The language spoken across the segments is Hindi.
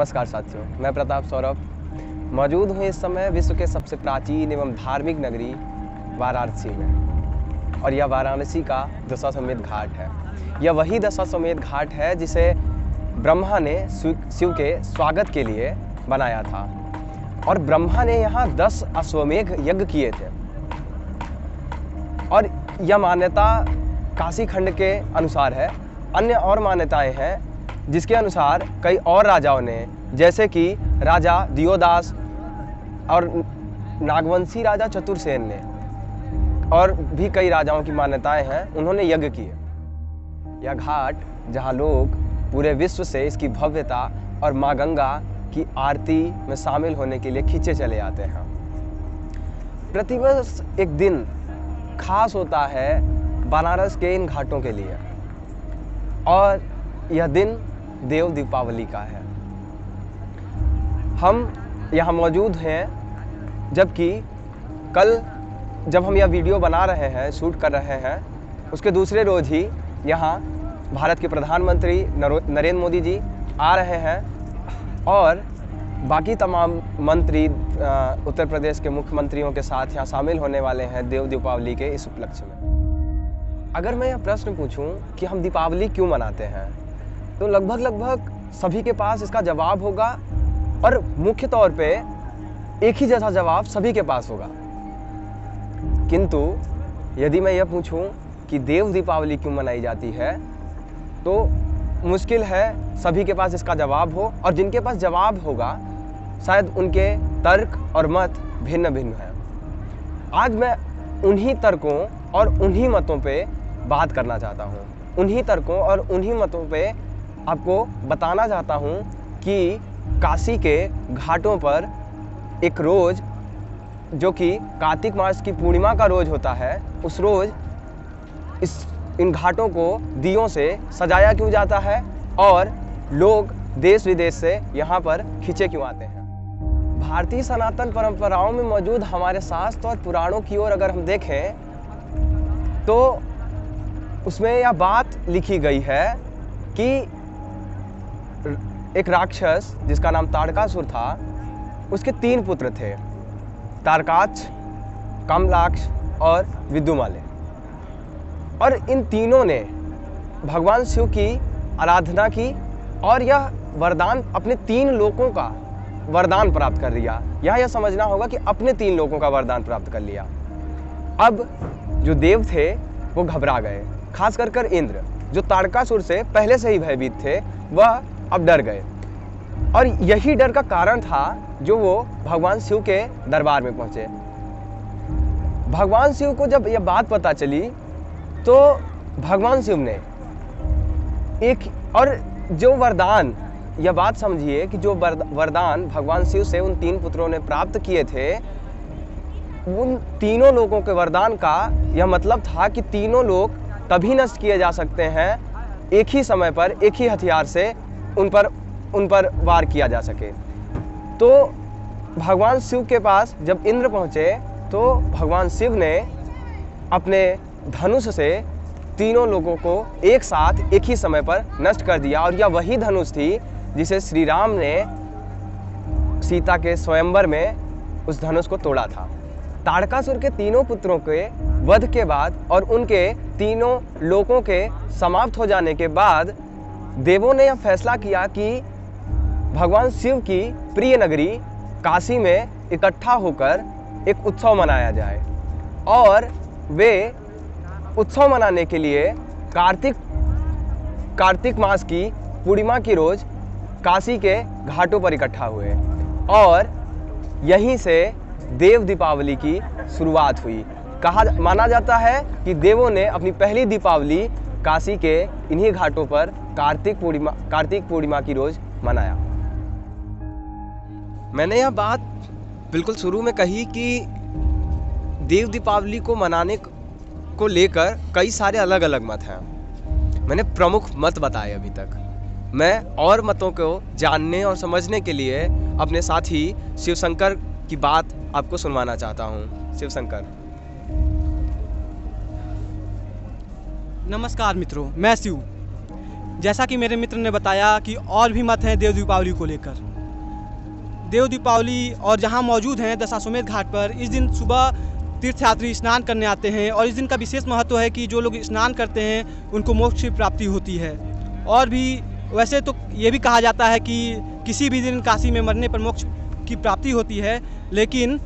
नमस्कार साथियों, मैं प्रताप सौरभ मौजूद हूँ इस समय विश्व के सबसे प्राचीन एवं धार्मिक नगरी वाराणसी में। और यह वाराणसी का दशाश्वमेध घाट है। यह वही दशाश्वमेध घाट है जिसे ब्रह्मा ने शिव के स्वागत के लिए बनाया था। और ब्रह्मा ने यहाँ 10 अश्वमेध यज्ञ किए थे। और यह मान्यता काशी खंड के अनुसार है। अन्य और मान्यताएं हैं जिसके अनुसार कई और राजाओं ने, जैसे कि राजा दियोदास और नागवंशी राजा चतुरसेन ने, और भी कई राजाओं की मान्यताएं हैं, उन्होंने यज्ञ किए। यह घाट जहां लोग पूरे विश्व से इसकी भव्यता और माँ गंगा की आरती में शामिल होने के लिए खींचे चले आते हैं। प्रतिवर्ष एक दिन खास होता है बनारस के इन घाटों के लिए, और यह दिन देव दीपावली का है। हम यहाँ मौजूद हैं जबकि कल जब हम यह वीडियो बना रहे हैं, शूट कर रहे हैं, उसके दूसरे रोज ही यहाँ भारत के प्रधानमंत्री नरेंद्र मोदी जी आ रहे हैं और बाकी तमाम मंत्री उत्तर प्रदेश के मुख्यमंत्रियों के साथ यहाँ शामिल होने वाले हैं देव दीपावली के इस उपलक्ष्य में। अगर मैं यह प्रश्न पूछूं कि हम दीपावली क्यों मनाते हैं, तो लगभग सभी के पास इसका जवाब होगा, और मुख्य तौर पे एक ही जैसा जवाब सभी के पास होगा। किंतु यदि मैं यह पूछूं कि देव दीपावली क्यों मनाई जाती है, तो मुश्किल है सभी के पास इसका जवाब हो, और जिनके पास जवाब होगा शायद उनके तर्क और मत भिन्न भिन्न हैं। आज मैं उन्हीं तर्कों और उन्हीं मतों पे बात करना चाहता हूँ। उन्हीं तर्कों और उन्हीं मतों पे आपको बताना चाहता हूँ कि काशी के घाटों पर एक रोज़, जो कि कार्तिक मास की पूर्णिमा का रोज़ होता है, उस रोज़ इन घाटों को दियों से सजाया क्यों जाता है, और लोग देश विदेश से यहाँ पर खींचे क्यों आते हैं। भारतीय सनातन परंपराओं में मौजूद हमारे शास्त्र और पुराणों की ओर अगर हम देखें तो उसमें यह बात लिखी गई है कि एक राक्षस जिसका नाम ताड़कासुर था, उसके 3 पुत्र थे, तारकाक्ष, कमलाक्ष और विद्युमाल्य। और इन तीनों ने भगवान शिव की आराधना की और यह वरदान, अपने 3 लोकों का वरदान प्राप्त कर लिया। यह समझना होगा कि अपने 3 लोकों का वरदान प्राप्त कर लिया। अब जो देव थे वो घबरा गए, खास कर इंद्र, जो ताड़कासुर से पहले से ही भयभीत थे, वह अब डर गए। और यही डर का कारण था जो वो भगवान शिव के दरबार में पहुंचे। भगवान शिव को जब यह बात पता चली तो भगवान शिव ने एक, और जो वरदान, यह बात समझिए कि जो वरदान भगवान शिव से उन 3 पुत्रों ने प्राप्त किए थे, उन तीनों लोगों के वरदान का यह मतलब था कि तीनों लोग तभी नष्ट किए जा सकते हैं एक ही समय पर, एक ही हथियार से उन पर वार किया जा सके। तो भगवान शिव के पास जब इंद्र पहुंचे तो भगवान शिव ने अपने धनुष से तीनों लोगों को एक साथ एक ही समय पर नष्ट कर दिया। और यह वही धनुष थी जिसे श्री राम ने सीता के स्वयंवर में उस धनुष को तोड़ा था। ताड़कासुर के 3 पुत्रों के वध के बाद और उनके 3 लोकों के समाप्त हो जाने के बाद देवों ने यह फैसला किया कि भगवान शिव की प्रिय नगरी काशी में इकट्ठा होकर एक उत्सव मनाया जाए। और वे उत्सव मनाने के लिए कार्तिक मास की पूर्णिमा की रोज काशी के घाटों पर इकट्ठा हुए, और यहीं से देव दीपावली की शुरुआत हुई। माना जाता है कि देवों ने अपनी पहली दीपावली काशी के इन्हीं घाटों पर कार्तिक पूर्णिमा की रोज मनाया। मैंने यह बात बिल्कुल शुरू में कही कि देव दीपावली को मनाने को लेकर कई सारे अलग अलग मत हैं। मैंने प्रमुख मत बताए अभी तक। मैं और मतों को जानने और समझने के लिए अपने साथी शिवशंकर की बात आपको सुनवाना चाहता हूँ। शिवशंकर। नमस्कार मित्रों, मैं शिव। जैसा कि मेरे मित्र ने बताया कि और भी मत हैं देव दीपावली को लेकर, देव दीपावली और जहाँ मौजूद हैं दशाश्वमेध घाट पर, इस दिन सुबह तीर्थयात्री स्नान करने आते हैं और इस दिन का विशेष महत्व है कि जो लोग स्नान करते हैं उनको मोक्ष की प्राप्ति होती है। और भी वैसे तो ये भी कहा जाता है कि किसी भी दिन काशी में मरने पर मोक्ष की प्राप्ति होती है, लेकिन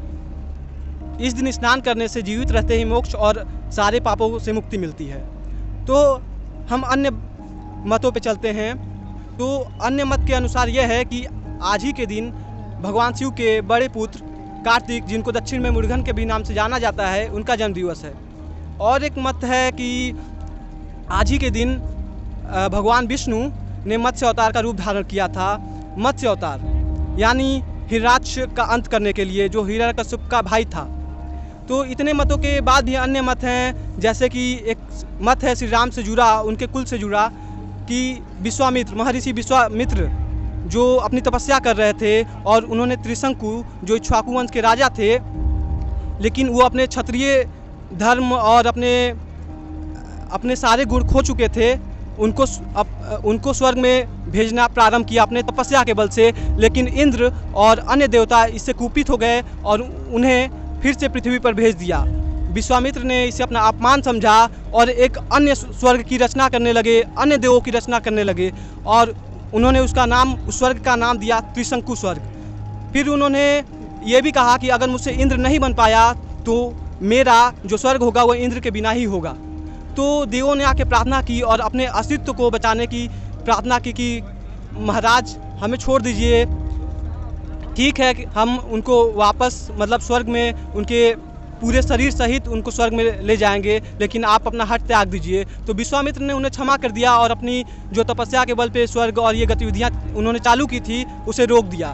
इस दिन स्नान करने से जीवित रहते ही मोक्ष और सारे पापों से मुक्ति मिलती है। तो हम अन्य मतों पे चलते हैं। तो अन्य मत के अनुसार यह है कि आज ही के दिन भगवान शिव के बड़े पुत्र कार्तिक, जिनको दक्षिण में मुरुगन के भी नाम से जाना जाता है, उनका जन्म दिवस है। और एक मत है कि आज ही के दिन भगवान विष्णु ने मत्स्य अवतार का रूप धारण किया था। मत्स्य अवतार यानी हिरण्याक्ष का अंत करने के लिए, जो हिरण्यकश्यप का भाई था। तो इतने मतों के बाद भी अन्य मत हैं, जैसे कि एक मत है श्री राम से जुड़ा, उनके कुल से जुड़ा, कि विश्वामित्र, महर्षि विश्वामित्र जो अपनी तपस्या कर रहे थे और उन्होंने त्रिशंकु, जो इक्ष्वाकु वंश के राजा थे, लेकिन वो अपने क्षत्रिय धर्म और अपने सारे गुण खो चुके थे, उनको स्वर्ग में भेजना प्रारंभ किया अपने तपस्या के बल से। लेकिन इंद्र और अन्य देवता इससे कुपित हो गए और उन्हें फिर से पृथ्वी पर भेज दिया। विश्वामित्र ने इसे अपना अपमान समझा और एक अन्य स्वर्ग की रचना करने लगे, अन्य देवों की रचना करने लगे और उन्होंने उस स्वर्ग का नाम दिया त्रिशंकु स्वर्ग। फिर उन्होंने ये भी कहा कि अगर मुझसे इंद्र नहीं बन पाया तो मेरा जो स्वर्ग होगा वो इंद्र के बिना ही होगा। तो देवों ने आके प्रार्थना की और अपने अस्तित्व को बचाने की प्रार्थना की कि महाराज हमें छोड़ दीजिए, ठीक है कि हम उनको वापस मतलब स्वर्ग में उनके पूरे शरीर सहित उनको स्वर्ग में ले जाएंगे, लेकिन आप अपना हट त्याग दीजिए। तो विश्वामित्र ने उन्हें क्षमा कर दिया और अपनी जो तपस्या के बल पे स्वर्ग और ये गतिविधियाँ उन्होंने चालू की थी उसे रोक दिया।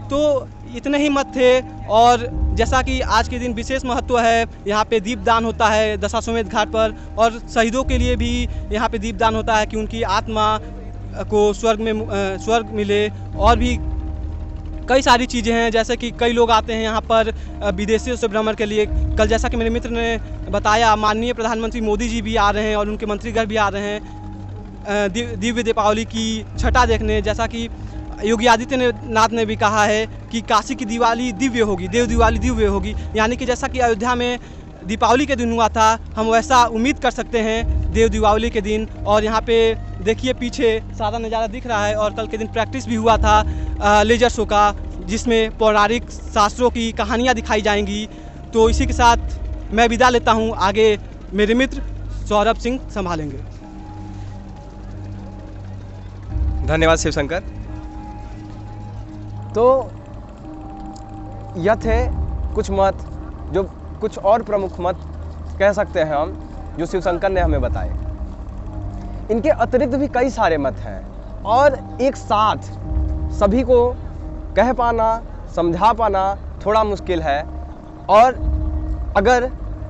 तो इतने ही मत थे। और जैसा कि आज के दिन विशेष महत्व है, यहाँ पे दीपदान होता है दशाश्वमेध घाट पर, और शहीदों के लिए भी यहाँ पे दीपदान होता है कि उनकी आत्मा को स्वर्ग मिले। और भी कई सारी चीज़ें हैं, जैसे कि कई लोग आते हैं यहाँ पर विदेशियों से भ्रमण के लिए। कल जैसा कि मेरे मित्र ने बताया, माननीय प्रधानमंत्री मोदी जी भी आ रहे हैं और उनके मंत्रीगण भी आ रहे हैं दिव्य दीपावली की छठा देखने। जैसा कि योगी आदित्यनाथ ने भी कहा है कि काशी की दिवाली दिव्य होगी, देव दिवाली दिव्य होगी। यानी कि जैसा कि अयोध्या में दीपावली के दिन हुआ था, हम वैसा उम्मीद कर सकते हैं देव दीपावली के दिन। और यहाँ पे देखिए पीछे सारा नज़ारा दिख रहा है। और कल के दिन प्रैक्टिस भी हुआ था लेजर शो का, जिसमें पौराणिक शास्त्रों की कहानियाँ दिखाई जाएंगी। तो इसी के साथ मैं विदा लेता हूँ, आगे मेरे मित्र सौरभ सिंह संभालेंगे। धन्यवाद शिवशंकर। तो यह थे कुछ मत, जो कुछ और प्रमुख मत कह सकते हैं हम, जो शिवशंकर ने हमें बताए। इनके अतिरिक्त भी कई सारे मत हैं और एक साथ सभी को कह पाना, समझा पाना थोड़ा मुश्किल है। और अगर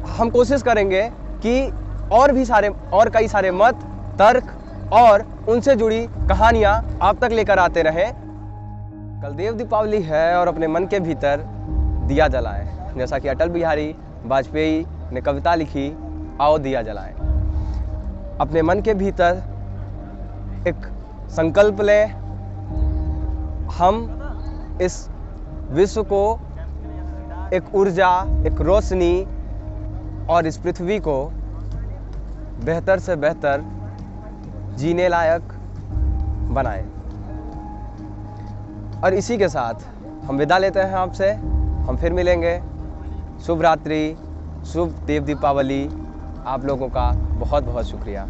हम कोशिश करेंगे कि और कई सारे मत, तर्क और उनसे जुड़ी कहानियाँ आप तक लेकर आते रहें। कल देव दीपावली है और अपने मन के भीतर दिया जलाएं। जैसा कि अटल बिहारी वाजपेयी ने कविता लिखी, आओ दिया जलाएं। अपने मन के भीतर एक संकल्प लें, हम इस विश्व को एक ऊर्जा, एक रोशनी और इस पृथ्वी को बेहतर से बेहतर जीने लायक बनाएं। और इसी के साथ हम विदा लेते हैं आपसे। हम फिर मिलेंगे। शुभ रात्रि, शुभ देव दीपावली। आप लोगों का बहुत बहुत शुक्रिया।